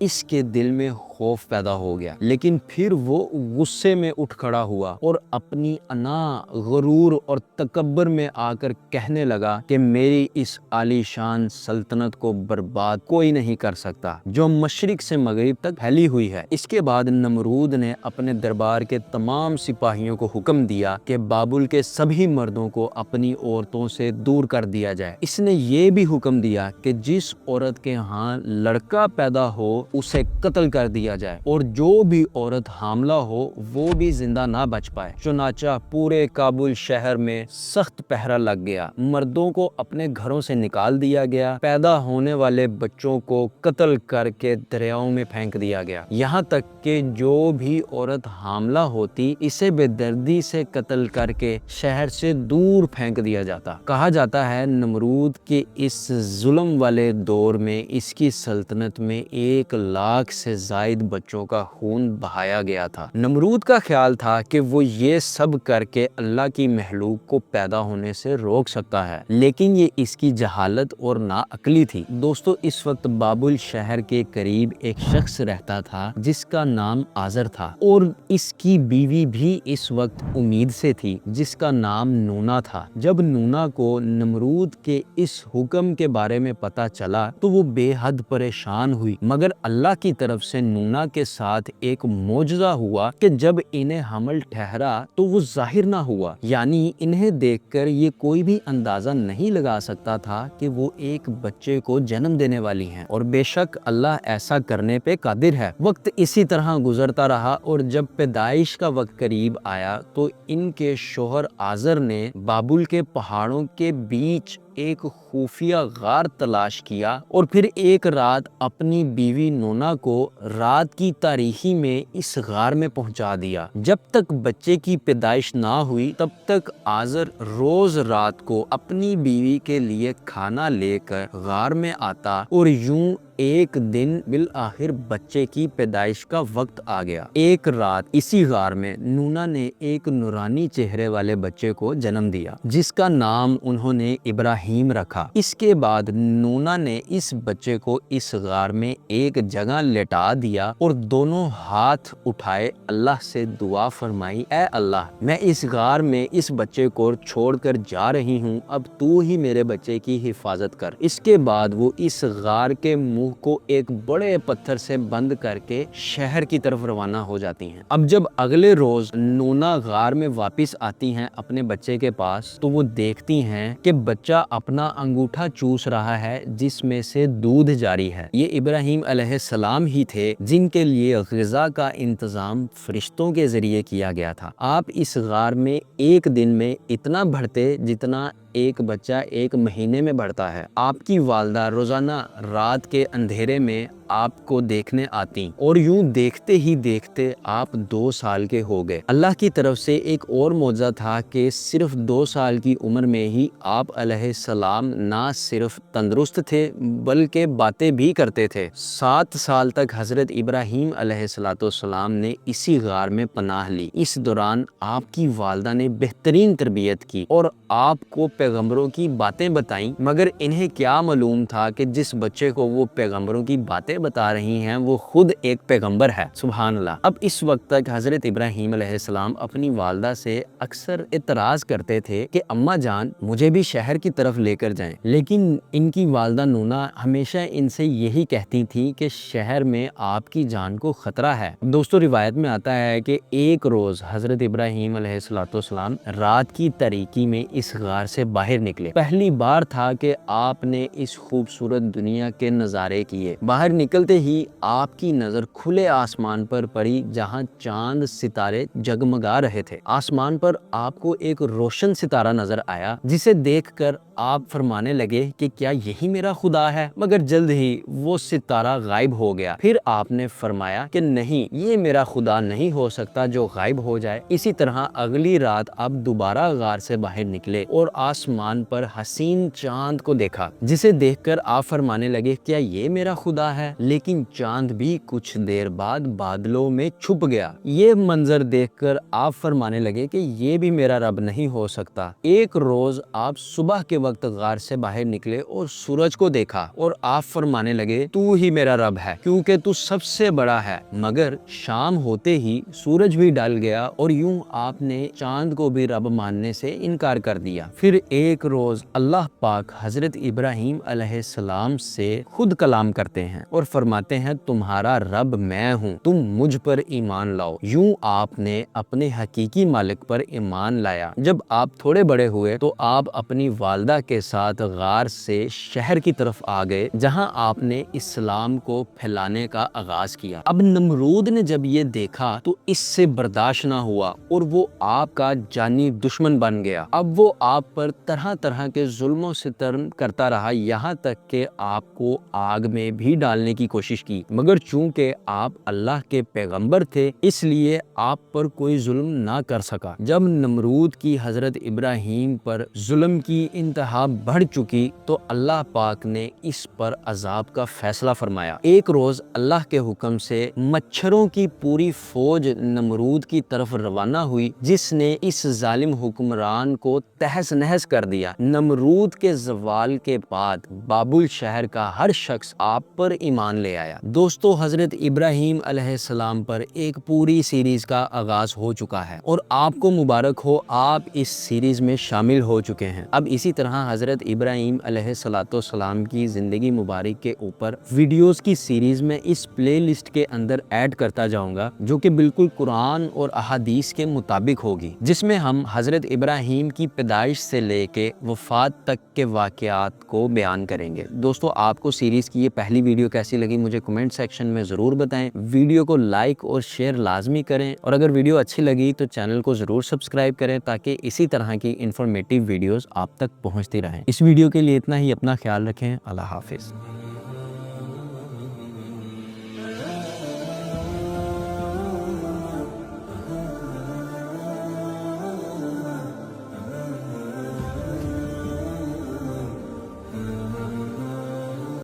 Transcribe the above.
اس کے دل میں خوف پیدا ہو گیا، لیکن پھر وہ غصے میں اٹھ کھڑا ہوا اور اپنی انا، غرور اور تکبر میں آ کر کہنے لگا کہ میری اس عالی شان سلطنت کو برباد کوئی نہیں کر سکتا جو مشرق سے مغرب تک پھیلی ہوئی ہے۔ اس کے بعد نمرود نے اپنے دربار کے تمام سپاہیوں کو حکم دیا کہ بابل کے سبھی مردوں کو اپنی عورتوں سے دور کر دیا جائے۔ اس نے یہ بھی حکم دیا کہ جس عورت کے ہاں لڑکا پیدا ہو اسے قتل کر دیا جائے اور جو بھی عورت حاملہ ہو وہ بھی زندہ نہ بچ پائے۔ چنانچہ پورے کابل شہر میں سخت پہرا لگ گیا، مردوں کو اپنے گھروں سے نکال دیا گیا، پیدا ہونے والے بچوں کو قتل کر کے دریاؤں میں پھینک دیا گیا، یہاں تک کہ جو بھی عورت حاملہ ہوتی اسے بے دردی سے قتل کر کے شہر سے دور پھینک دیا جاتا۔ کہا جاتا ہے نمرود کے اس ظلم والے دور میں اس کی سلطنت میں 1,00,000 سے زائد بچوں کا خون بہایا گیا تھا۔ نمرود کا خیال تھا کہ وہ یہ سب کر کے اللہ کی مخلوق کو پیدا ہونے سے روک سکتا ہے، لیکن یہ اس کی جہالت اور ناعقلی تھی۔ دوستو، اس وقت بابل شہر کے قریب ایک شخص رہتا تھا جس کا نام آزر تھا اور اس کی بیوی بھی اس وقت امید سے تھی جس کا نام نونا تھا۔ جب نونا کو نمرود کے اس حکم کے بارے میں پتہ چلا تو وہ بے حد پریشان ہوئی، مگر اللہ کی طرف سے نونا کے ساتھ ایک معجزہ ہوا کہ جب انہیں حمل ٹھہرا تو وہ ظاہر نہ ہوا، یعنی انہیں دیکھ کر یہ کوئی بھی اندازہ نہیں لگا سکتا تھا کہ وہ ایک بچے کو جنم دینے والی ہیں، اور بے شک اللہ ایسا کرنے پہ قادر ہے۔ وقت اسی طرح گزرتا رہا اور جب پیدائش کا وقت قریب آیا تو ان کے شوہر آزر نے بابل کے پہاڑوں کے بیچ ایک خفیہ غار تلاش کیا اور پھر ایک رات اپنی بیوی نونا کو رات کی تاریکی میں اس غار میں پہنچا دیا۔ جب تک بچے کی پیدائش نہ ہوئی تب تک آزر روز رات کو اپنی بیوی کے لیے کھانا لے کر غار میں آتا اور یوں ایک دن بالآخر بچے کی پیدائش کا وقت آ گیا۔ ایک رات اسی غار میں نونا نے ایک نورانی چہرے والے بچے کو جنم دیا جس کا نام انہوں نے ابراہیم رکھا۔ اس کے بعد نونا نے اس بچے کو اس غار میں ایک جگہ لٹا دیا اور دونوں ہاتھ اٹھائے اللہ سے دعا فرمائی، اے اللہ، میں اس غار میں اس بچے کو چھوڑ کر جا رہی ہوں، اب تو ہی میرے بچے کی حفاظت کر۔ اس کے بعد وہ اس غار کے منہ کو ایک بڑے پتھر سے بند کر کے شہر کی طرف روانہ ہو جاتی ہیں۔ اب جب اگلے روز نونا غار میں واپس آتی ہیں اپنے بچے کے پاس تو وہ دیکھتی ہیں کہ بچہ اپنا انگوٹھا چوس رہا ہے جس میں سے دودھ جاری ہے۔ یہ ابراہیم علیہ السلام ہی تھے جن کے لیے غذا کا انتظام فرشتوں کے ذریعے کیا گیا تھا۔ آپ اس غار میں ایک دن میں اتنا بڑھتے جتنا ایک بچہ ایک مہینے میں بڑھتا ہے۔ آپ کی والدہ روزانہ رات کے اندھیرے میں آپ کو دیکھنے آتی اور یوں دیکھتے ہی دیکھتے آپ 2 سال کے ہو گئے۔ اللہ کی طرف سے ایک اور معجزہ تھا کہ صرف 2 سال کی عمر میں ہی آپ علیہ السلام نہ صرف تندرست تھے بلکہ باتیں بھی کرتے تھے۔ 7 سال تک حضرت ابراہیم علیہ السلام نے اسی غار میں پناہ لی۔ اس دوران آپ کی والدہ نے بہترین تربیت کی اور آپ کو پیغمبروں کی باتیں بتائیں، مگر انہیں کیا معلوم تھا کہ جس بچے کو وہ پیغمبروں کی باتیں بتا رہی ہیں وہ خود ایک پیغمبر ہے۔ سبحان اللہ۔ اب اس وقت تک حضرت ابراہیم علیہ السلام اپنی والدہ سے اکثر اعتراض کرتے تھے کہ اماں جان مجھے بھی شہر کی طرف لے کر جائیں، لیکن ان کی والدہ نونا ہمیشہ ان سے یہی کہتی تھی کہ شہر میں آپ کی جان کو خطرہ ہے۔ دوستو، روایت میں آتا ہے کہ ایک روز حضرت ابراہیم علیہ السلام رات کی تاریکی میں اس غار سے باہر نکلے۔ پہلی بار تھا کہ آپ نے اس خوبصورت دنیا کے نظارے کیے۔ باہر نکلتے ہی آپ کی نظر کھلے آسمان پر پڑی جہاں چاند ستارے جگمگا رہے تھے۔ آسمان پر آپ کو ایک روشن ستارہ نظر آیا جسے دیکھ کر آپ فرمانے لگے کہ کیا یہی میرا خدا ہے، مگر جلد ہی وہ ستارہ غائب ہو گیا۔ پھر آپ نے فرمایا کہ نہیں، یہ میرا خدا نہیں ہو سکتا جو غائب ہو جائے۔ اسی طرح اگلی رات آپ دوبارہ غار سے باہر نکلے اور آسمان پر حسین چاند کو دیکھا جسے دیکھ کر آپ فرمانے لگے کیا یہ میرا خدا ہے، لیکن چاند بھی کچھ دیر بعد بادلوں میں چھپ گیا۔ یہ منظر دیکھ کر آپ فرمانے لگے کہ یہ بھی میرا رب نہیں ہو سکتا۔ ایک روز آپ صبح کے وقت غار سے باہر نکلے اور سورج کو دیکھا اور آپ فرمانے لگے تو ہی میرا رب ہے کیونکہ تو سب سے بڑا ہے۔ مگر شام ہوتے ہی سورج بھی ڈل گیا اور یوں آپ نے چاند کو بھی رب ماننے سے انکار کر دیا۔ پھر ایک روز اللہ پاک حضرت ابراہیم علیہ السلام سے خود کلام کرتے ہیں اور فرماتے ہیں تمہارا رب میں ہوں، تم مجھ پر ایمان لاؤ۔ یوں آپ نے اپنے حقیقی مالک پر ایمان لایا۔ جب آپ تھوڑے بڑے ہوئے تو آپ اپنی والدہ کے ساتھ غار سے شہر کی طرف آ گئے جہاں آپ نے اسلام کو پھیلانے کا آغاز کیا۔ اب نمرود نے جب یہ دیکھا تو اس سے برداشت نہ ہوا اور وہ آپ کا جانی دشمن بن گیا۔ اب وہ آپ پر طرح طرح کے ظلم و ستم کرتا رہا، یہاں تک کہ آپ کو آگ میں بھی ڈالنے کی کوشش کی، مگر چونکہ آپ اللہ کے پیغمبر تھے اس لیے آپ پر کوئی ظلم نہ کر سکا۔ جب نمرود کی حضرت ابراہیم پر ظلم کی انتہا بڑھ چکی تو اللہ پاک نے اس پر عذاب کا فیصلہ فرمایا۔ ایک روز اللہ کے حکم سے مچھروں کی پوری فوج نمرود کی طرف روانہ ہوئی جس نے اس ظالم حکمران کو تہس نہس کر دیا۔ نمرود کے زوال کے بعد بابل شہر کا ہر شخص آپ پر ایمان لے آیا۔ دوستو، حضرت ابراہیم علیہ السلام پر ایک پوری سیریز کا آغاز ہو چکا ہے اور آپ کو مبارک ہو، آپ اس سیریز میں شامل ہو چکے ہیں۔ اب اسی طرح حضرت ابراہیم علیہ السلام کی زندگی مبارک کے اوپر ویڈیوز کی سیریز میں اس پلے لسٹ کے اندر ایڈ کرتا جاؤں گا جو کہ بالکل قرآن اور احادیث کے مطابق ہوگی، جس میں ہم حضرت ابراہیم کی پیدائش سے لے کے وفات تک کے واقعات کو بیان کریں گے۔ دوستو، آپ کو سیریز کی یہ پہلی ویڈیو کیسی لگی مجھے کمنٹ سیکشن میں ضرور بتائیں۔ ویڈیو کو لائک اور شیئر لازمی کریں اور اگر ویڈیو اچھی لگی تو چینل کو ضرور سبسکرائب کریں تاکہ اسی طرح کی انفارمیٹیو ویڈیوز آپ تک پہنچتی رہیں۔ اس ویڈیو کے لیے اتنا ہی، اپنا خیال رکھیں، اللہ حافظ۔